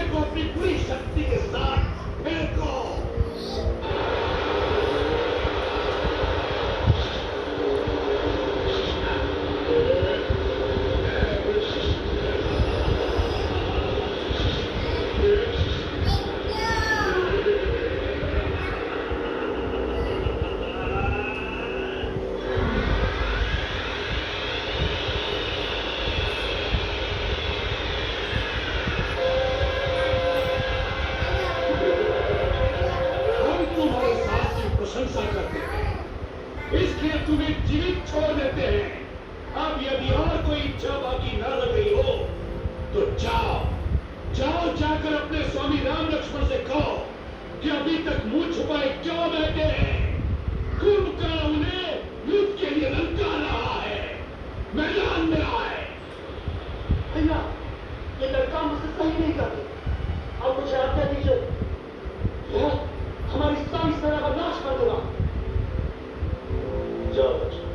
को अपनी पूरी शक्ति के साथ फेंको। हम तुम्हारे साहस की प्रशंसा करते हैं, इसलिए तुम्हें जीवित छोड़ देते हैं। अब यदि और कोई इच्छा बाकी न रह गई हो तो जाओ, जाओ जाकर अपने स्वामी राम लक्ष्मण से कहो कि अभी तक मुंह छुपाए क्यों बैठे हैं। कुंभकर्ण उन्हें युद्ध के लिए ललकार रहा है, मैदान में आए। भैया, ये लड़का मुझसे सही नहीं करते। अब मुझे आज्ञा दीजिए, मैं हमारी सारी सेना का नाश कर दूंगा। जाओ बच्चों।